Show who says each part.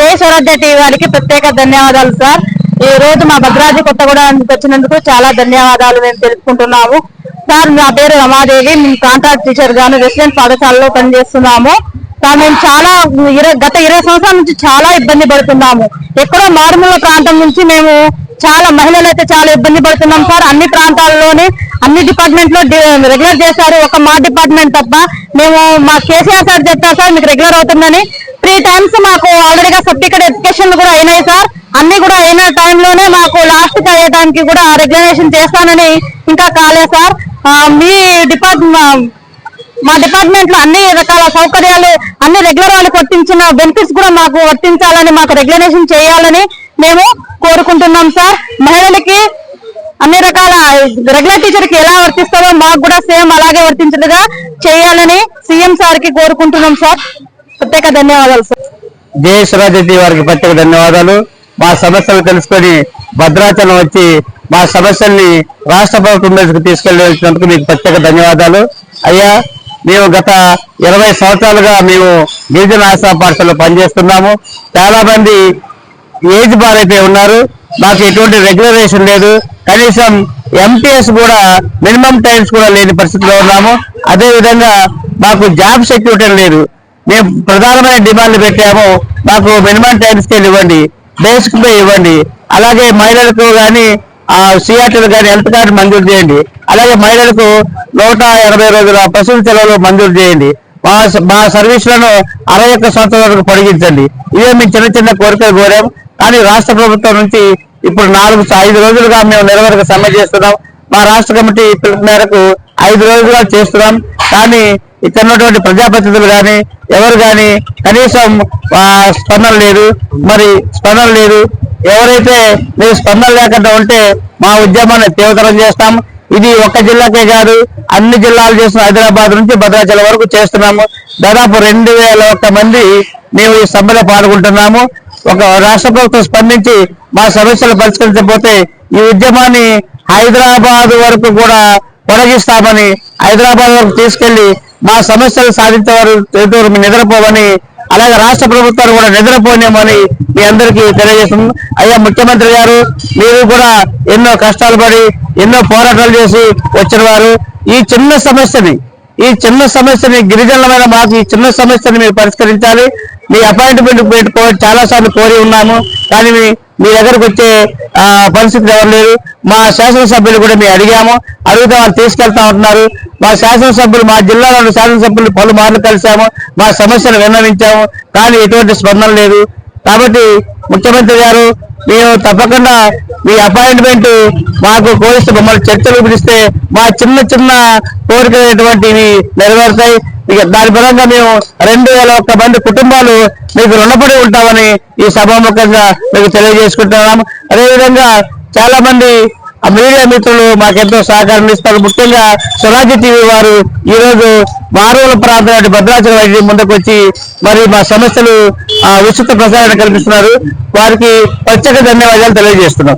Speaker 1: జై స్వరాజ్య టీవీ వారికి ప్రత్యేక ధన్యవాదాలు సార్. ఈ రోజు మా భద్రాద్రి కొత్తగూడెంకి వచ్చినందుకు చాలా ధన్యవాదాలు మేము తెలుసుకుంటున్నాము సార్. నా పేరు రమాదేవి, మేము కాంట్రాక్ట్ టీచర్ గాను రెసిడెంట్ పాఠశాలలో పనిచేస్తున్నాము సార్. మేము చాలా గత 20 సంవత్సరాల నుంచి చాలా ఇబ్బంది పడుతున్నాము. ఎక్కడో మారుమూల ప్రాంతం నుంచి మేము చాలా మహిళలు అయితే చాలా ఇబ్బంది పడుతున్నాం సార్. అన్ని ప్రాంతాల్లోనే అన్ని డిపార్ట్మెంట్ లో రెగ్యులర్ చేశారు, ఒక మా డిపార్ట్మెంట్ తప్ప. మేము మా కేసీఆర్ సార్ చెప్పారు సార్ మీకు రెగ్యులర్ అవుతుందని. 3 times మాకు ఆల్రెడీగా సర్టిఫికేట్ ఎడ్యుకేషన్ కూడా అయినాయి సార్. అన్ని కూడా అయిన టైంలోనే మాకు లాస్ట్ కి అయ్యడానికి కూడా రెగ్యులరేషన్ చేస్తానని ఇంకా కాలే సార్. మీ మా డిపార్ట్మెంట్ లో అన్ని రకాల సౌకర్యాలు అన్ని రెగ్యులర్ వాళ్ళకి వర్తించిన బెనిఫిట్స్ కూడా మాకు వర్తించాలని, మాకు రెగ్యులరేషన్ చేయాలని మేము కోరుకుంటున్నాం సార్. మహిళలకి అన్ని రకాల రెగ్యులర్ టీచర్ కి ఎలా వర్తిస్తారో మాకు కూడా సేమ్ అలాగే వర్తించేట్టుగా చేయాలని సీఎం సార్ కి కోరుకుంటున్నాం సార్. ప్రత్యేక ధన్యవాదాలు సార్.
Speaker 2: జై స్వరాజ్య వారికి ప్రత్యేక ధన్యవాదాలు. మా సమస్యలు తెలుసుకొని భద్రాచలం వచ్చి మా సమస్యల్ని రాష్ట్ర ప్రభుత్వం మీదకి తీసుకెళ్లినందుకు మీకు ప్రత్యేక ధన్యవాదాలు. అయ్యా, మేము గత 20 సంవత్సరాలుగా మేము గిరిజన ఆశ్రమ పాఠశాలలో పనిచేస్తున్నాము. చాలా మంది ఏజ్ బార్ అయిపోయి ఉన్నారు. మాకు ఎటువంటి రెగ్యులరేషన్ లేదు. కనీసం ఎంటీఎస్ కూడా మినిమం టైమ్స్ కూడా లేని పరిస్థితిలో ఉన్నాము. అదేవిధంగా మాకు జాబ్ సెక్యూరిటీ లేదు. మేము ప్రధానమైన డిమాండ్లు పెట్టాము. మాకు మినిమం టైం స్కేల్ ఇవ్వండి, బేసిక్ పే ఇవ్వండి, అలాగే మహిళలకు కానీ సిఆర్టీలు కానీ హెల్త్ కార్డు మంజూరు చేయండి, అలాగే మహిళలకు 180 రోజుల పశువుల సెలవులు మంజూరు చేయండి, మా సర్వీసులను 61 సంవత్సరాల వరకు పొడిగించండి. ఇవే మేము చిన్న చిన్న కోరికలు కోరాం. కానీ రాష్ట్ర ప్రభుత్వం నుంచి ఇప్పుడు 4-5 రోజులుగా మేము నెరవేరక సమ్మె చేస్తున్నాం. మా రాష్ట్ర కమిటీ పిలుపు మేరకు 5 రోజులుగా చేస్తున్నాం. కానీ ఇక్కడ ఉన్నటువంటి ప్రజాప్రతినిధులు కానీ ఎవరు కానీ కనీసం స్పందన లేదు. మరి స్పందన లేదు. ఎవరైతే మీరు స్పందన లేకుండా ఉంటే మా ఉద్యమాన్ని తీవ్రతరం చేస్తాం. ఇది ఒక్క జిల్లాకే కాదు, అన్ని జిల్లాలు చేస్తున్న హైదరాబాద్ నుంచి భద్రాచలం వరకు చేస్తున్నాము. దాదాపు 2001 మంది మేము ఈ సమ్మెలో పాల్గొంటున్నాము. ఒక రాష్ట్ర ప్రభుత్వం స్పందించి మా సమస్యలు పరిష్కరించకపోతే ఈ ఉద్యమాన్ని హైదరాబాద్ వరకు కూడా కొనగిస్తామని, హైదరాబాద్ వరకు తీసుకెళ్లి మా సమస్యలు సాధించే వారు నిద్రపోవని, అలాగే రాష్ట్ర ప్రభుత్వాలు కూడా నిద్రపోనేమని మీ అందరికీ తెలియజేస్తుంది. అయ్యా ముఖ్యమంత్రి గారు, మీరు కూడా ఎన్నో కష్టాలు పడి ఎన్నో పోరాటాలు చేసి వచ్చిన వారు. ఈ చిన్న సమస్యని గిరిజనులమైన మాకు ఈ చిన్న సమస్యని మీరు పరిష్కరించాలి. మీ అపాయింట్మెంట్ పెట్టుకో చాలా సార్లు కోరి ఉన్నాము. కానీ మీ దగ్గరకు వచ్చే పరిస్థితి ఎవరు లేదు. మా శాసనసభ్యులు కూడా మేము అడిగితే వాళ్ళు తీసుకెళ్తా ఉంటున్నారు. మా శాసనసభ్యులు, మా జిల్లాలోని శాసనసభ్యులు పలుమార్లు కలిసాము, మా సమస్యను విన్నవించాము. కానీ ఎటువంటి స్పందన లేదు. కాబట్టి ముఖ్యమంత్రి గారు, మేము తప్పకుండా మీ అపాయింట్మెంట్ మాకు కోరిస్తే, మమ్మల్ని చర్చలు పిలిస్తే మా చిన్న కోరికలైనటువంటివి నెరవేరుతాయి. దాని పరంగా మేము 2001 మంది కుటుంబాలు మీకు రుణపడి ఉంటామని ఈ సభాముఖంగా మీకు తెలియజేసుకుంటున్నాము. అదేవిధంగా చాలా మంది మీడియా మిత్రులు మాకెంతో సహకారం ఇస్తారు. ముఖ్యంగా స్వరాజ్య టీవీ వారు ఈరోజు మారుమూల ప్రాంతం భద్రాచలం వైద్యం ముందుకు వచ్చి మరి మా సమస్యలు విస్తృత ప్రసారాన్ని కల్పిస్తున్నారు. వారికి ప్రత్యేక ధన్యవాదాలు తెలియజేస్తున్నాం.